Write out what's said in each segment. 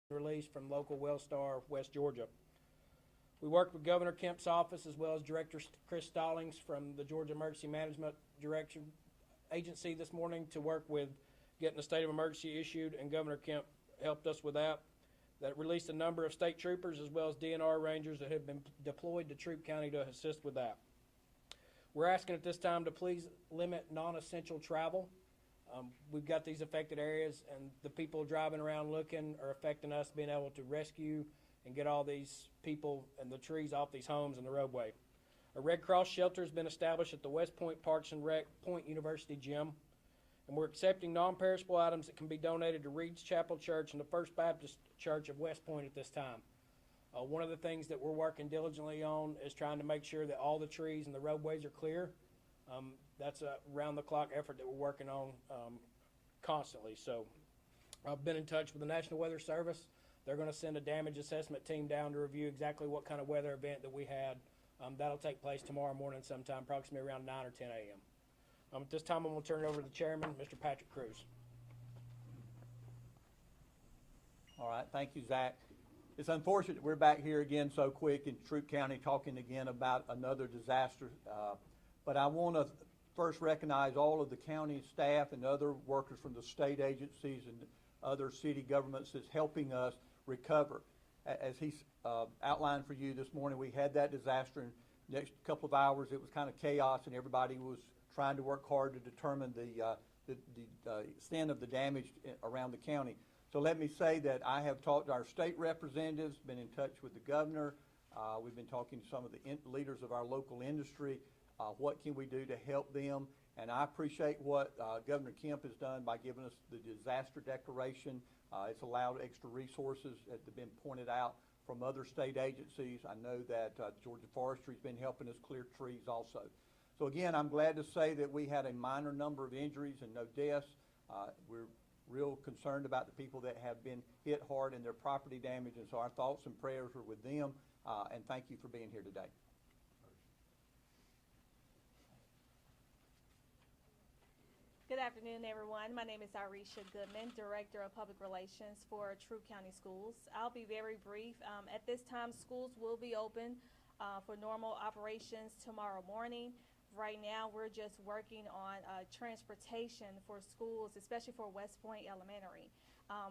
released from local Wellstar, West Georgia. We worked with Governor Kemp's office as well as Director Chris Stallings from the Georgia Emergency Management Direction Agency this morning to work with getting the state of emergency issued, and Governor Kemp helped us with that. That released a number of state troopers as well as DNR rangers that have been deployed to Troup County to assist with that. We're asking at this time to please limit non-essential travel. We've got these affected areas, and the people driving around looking are affecting us being able to rescue and get all these people and the trees off these homes and the roadway. A Red Cross shelter has been established at the West Point Parks and Rec Point University Gym, and we're accepting non-perishable items that can be donated to Reed's Chapel Church and the First Baptist Church of West Point at this time. One of the things that we're working diligently on is trying to make sure that all the trees and the roadways are clear. That's a round-the-clock effort that we're working on constantly. So I've been in touch with the National Weather Service. They're going to send a damage assessment team down to review exactly what kind of weather event that we had. That'll take place tomorrow morning sometime, approximately around 9 or 10 a.m. At this time, I'm going to turn it over to the chairman, Mr. Patrick Cruz. All right, thank you, Zach. It's unfortunate we're back here again so quick in Troup County talking again about another disaster. But I want to first recognize all of the county staff and other workers from the state agencies and other city governments that's helping us recover. As he outlined for you this morning, we had that disaster. In the next couple of hours, it was kind of chaos, and everybody was trying to work hard to determine the extent of the damage around the county. So let me say that I have talked to our state representatives, been in touch with the governor. We've been talking to some of the leaders of our local industry. What can we do to help them? And I appreciate what Governor Kemp has done by giving us the disaster declaration. It's allowed extra resources that have been pointed out from other state agencies. I know that Georgia Forestry has been helping us clear trees also. So again, I'm glad to say that we had a minor number of injuries and no deaths. We're real concerned about the people that have been hit hard in their property damage, and so our thoughts and prayers are with them, and thank you for being here today. Good afternoon, everyone. My name is Irisha Goodman, Director of Public Relations for Troup County Schools. I'll be very brief. At this time, schools will be open for normal operations tomorrow morning. Right now, we're just working on transportation for schools, especially for West Point Elementary.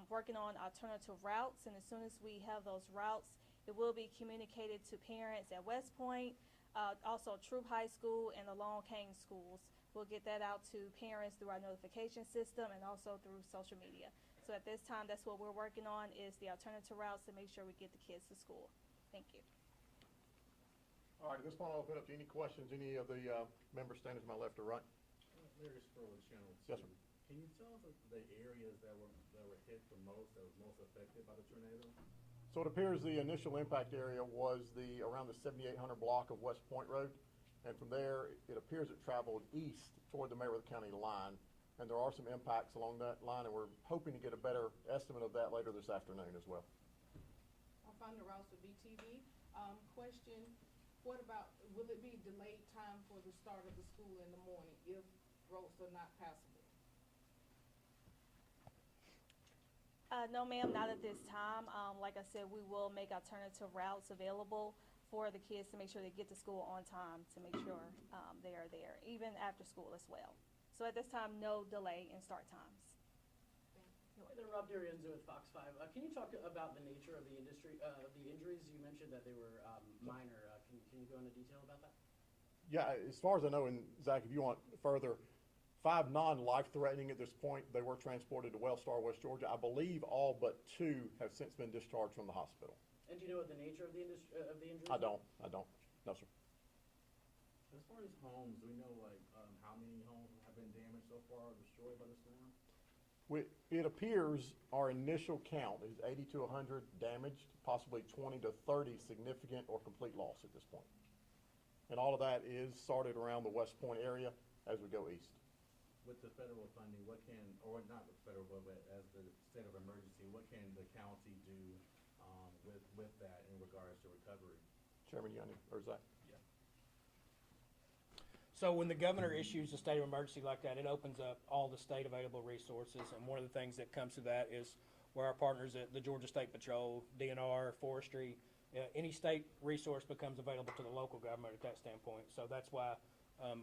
Working on alternative routes, and as soon as we have those routes, it will be communicated to parents at West Point, also Troup High School and the Long Cane schools. We'll get that out to parents through our notification system and also through social media. So at this time, that's what we're working on, is the alternative routes to make sure we get the kids to school. Thank you. All right, at this point, I'll open up to any questions, any of the members standing to my left or right. Larry Spurlow, Channel 2. Yes, sir. Can you tell us the areas that were hit the most, that was most affected by the tornado? So it appears the initial impact area was around the 7800 block of West Point Road. And from there, it appears it traveled east toward the Mayworth County line. And there are some impacts along that line, and we're hoping to get a better estimate of that later this afternoon as well. I'm finding the routes for BTV. Question, what about, will it be delayed time for the start of the school in the morning if roads are not passable? No, ma'am, not at this time. Like I said, we will make alternative routes available for the kids to make sure they get to school on time, to make sure they are there, even after school as well. So at this time, no delay in start times. Rob Darienzo with Fox 5. Can you talk about the nature of the injuries? You mentioned that they were minor. Can you go into detail about that? Yeah, as far as I know, and Zach, if you want further, 5 non-life-threatening at this point. They were transported to Wellstar, West Georgia. I believe all but 2 have since been discharged from the hospital. And do you know what the nature of the injuries? I don't. No, sir. As far as homes, do we know how many homes have been damaged so far or destroyed by the storm? It appears our initial count is 80 to 100 damaged, possibly 20 to 30 significant or complete loss at this point. And all of that is started around the West Point area as we go east. With the federal funding, what can, or not with federal, but as the state of emergency, what can the county do with that in regards to recovery? Chairman Young, or Zach? Yeah. So when the governor issues a state of emergency like that, it opens up all the state available resources, and one of the things that comes to that is where our partners at the Georgia State Patrol, DNR, Forestry, any state resource becomes available to the local government at that standpoint. So that's why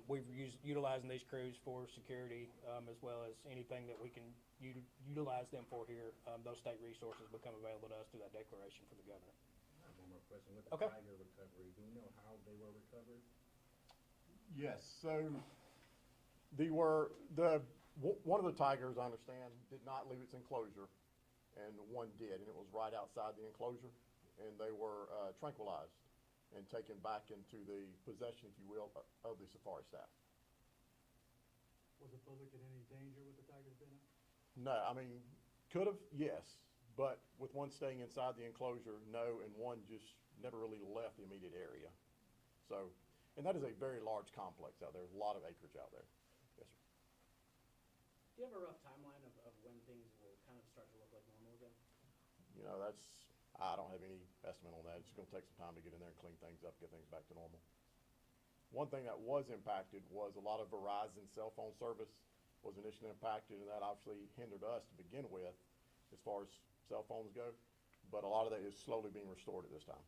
we've utilizing these crews for security, as well as anything that we can utilize them for here. Those state resources become available to us through that declaration for the governor. I have one more question. With the Okay. tiger recovery, do we know how they were recovered? Yes, so one of the tigers, I understand, did not leave its enclosure, and one did, and it was right outside the enclosure, and they were tranquilized and taken back into the possession, if you will, of the safari staff. Was the public in any danger with the tigers being out? No, I mean, could have, yes, but with one staying inside the enclosure, no, and one just never really left the immediate area. So, and that is a very large complex out there. There's a lot of acreage out there. Yes, sir. Do you have a rough timeline of when things will kind of start to look like normal again? You know, I don't have any estimate on that. It's gonna take some time to get in there and clean things up, get things back to normal. One thing that was impacted was a lot of Verizon cell phone service was initially impacted, and that obviously hindered us to begin with as far as cell phones go. But a lot of that is slowly being restored at this time.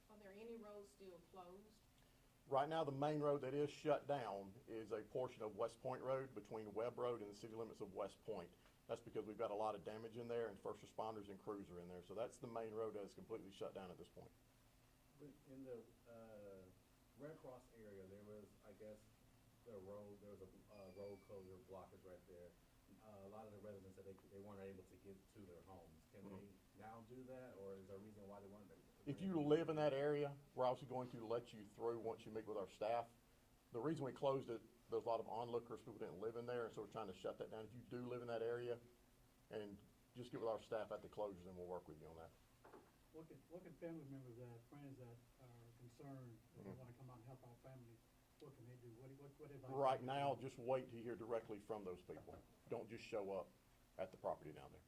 Are there any roads still closed? Right now, the main road that is shut down is a portion of West Point Road between Webb Road and the city limits of West Point. That's because we've got a lot of damage in there, and first responders and crews are in there. So that's the main road that is completely shut down at this point. In the Red Cross area, there was, I guess, there was a road closure blockage right there. A lot of the residents said they weren't able to get to their homes. Can they now do that, or is there a reason why they weren't? If you live in that area, we're obviously going to let you through once you meet with our staff. The reason we closed it, there's a lot of onlookers, people didn't live in there, and so we're trying to shut that down. If you do live in that area, and just get with our staff at the closures, and we'll work with you on that. What can family members that have friends that are concerned, that they wanna come out and help our family, what can they do? What advice? Right now, just wait to hear directly from those people. Don't just show up at the property down there.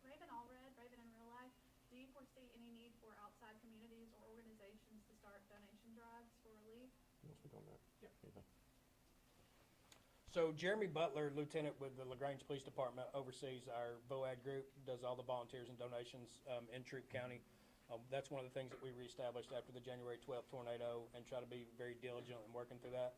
Raven Allred, Raven in real life, do you foresee any need for outside communities or organizations to start donation drives for relief? You want to speak on that? Yep. Anything? So Jeremy Butler, Lieutenant with the LaGrange Police Department, oversees our VOAD group, does all the volunteers and donations in Troup County. That's one of the things that we reestablished after the January 12th tornado, and try to be very diligent in working through that.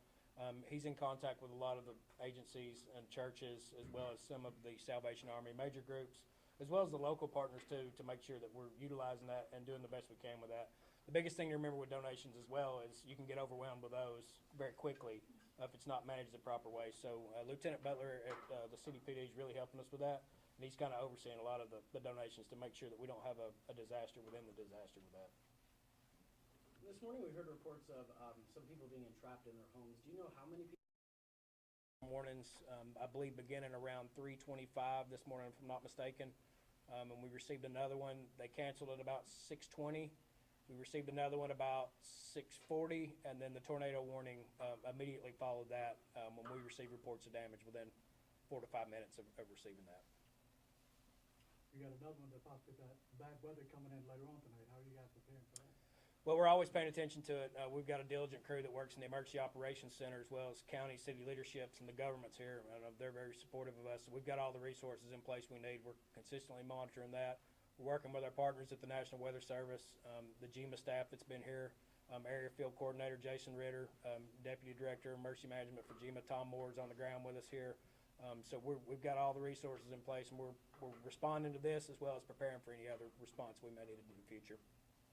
He's in contact with a lot of the agencies and churches, as well as some of the Salvation Army major groups, as well as the local partners too, to make sure that we're utilizing that and doing the best we can with that. The biggest thing to remember with donations as well is you can get overwhelmed with those very quickly if it's not managed the proper way. So Lieutenant Butler at the city PD is really helping us with that, and he's kind of overseeing a lot of the donations to make sure that we don't have a disaster within the disaster with that. This morning we heard reports of some people being entrapped in their homes. Do you know how many people? Mornings, I believe beginning around 3:25 this morning, if I'm not mistaken, and we received another one. They canceled at about 6:20. We received another one about 6:40, and then the tornado warning immediately followed that when we received reports of damage within 4 to 5 minutes of receiving that. You got another one that possibly got bad weather coming in later on tonight. How are you guys preparing for that? Well, we're always paying attention to it. We've got a diligent crew that works in the Emergency Operations Center, as well as county, city leaderships, and the governments here. They're very supportive of us. So we've got all the resources in place we need. We're consistently monitoring that. We're working with our partners at the National Weather Service, the GEMA staff that's been here, Area Field Coordinator Jason Ritter, Deputy Director of Emergency Management for GEMA Tom Moore's on the ground with us here. So we've got all the resources in place, and we're responding to this as well as preparing for any other response we may need to do in the future.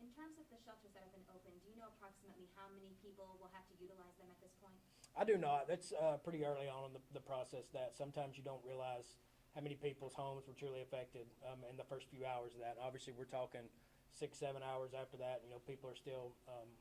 In terms of the shelters that have been open, do you know approximately how many people will have to utilize them at this point? I do not. That's pretty early on in the process. That sometimes you don't realize how many people's homes were truly affected in the first few hours of that. Obviously, we're talking 6-7 hours after that. You know, people are still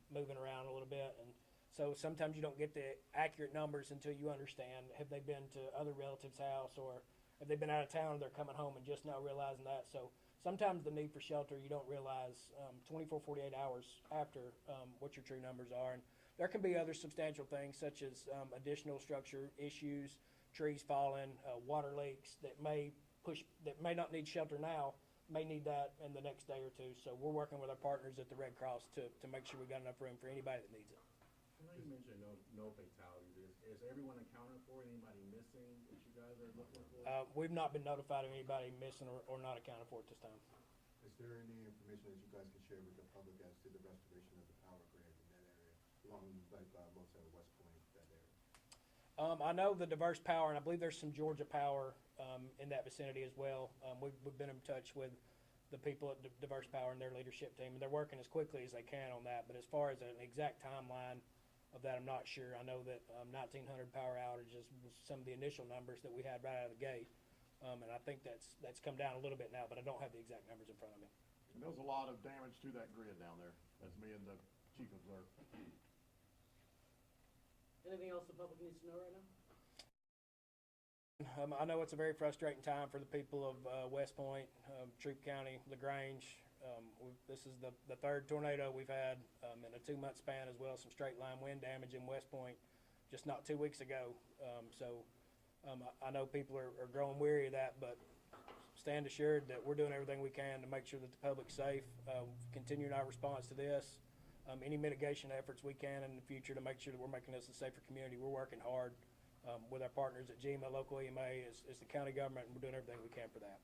moving around a little bit, and so sometimes you don't get the accurate numbers until you understand, have they been to other relatives' house, or have they been out of town and they're coming home and just now realizing that. So sometimes the need for shelter, you don't realize 24, 48 hours after what your true numbers are. And there can be other substantial things, such as additional structure issues, trees falling, water leaks that may not need shelter now, may need that in the next day or two. So we're working with our partners at the Red Cross to make sure we got enough room for anybody that needs it. I know you mentioned no fatalities. Is everyone accounted for? Anybody missing that you guys are looking for? We've not been notified of anybody missing or not accounted for at this time. Is there any information that you guys can share with the public as to the restoration of the power grid in that area, along like most of West Point, that area? I know the Diverse Power, and I believe there's some Georgia Power in that vicinity as well. We've been in touch with the people at Diverse Power and their leadership team, and they're working as quickly as they can on that. But as far as an exact timeline of that, I'm not sure. I know that 1,900 power outages was some of the initial numbers that we had right out of the gate, and I think that's come down a little bit now, but I don't have the exact numbers in front of me. And there was a lot of damage to that grid down there, as me and the chief observed. Anything else the public needs to know right now? I know it's a very frustrating time for the people of West Point, Troup County, LaGrange. This is the third tornado we've had in a 2-month span, as well as some straight line wind damage in West Point just not 2 weeks ago. I know people are growing weary of that, but stand assured that we're doing everything we can to make sure that the public's safe, continuing our response to this. Any mitigation efforts we can in the future to make sure that we're making this a safer community. We're working hard with our partners at GEMA, local EMA, as the county government, and we're doing everything we can for that.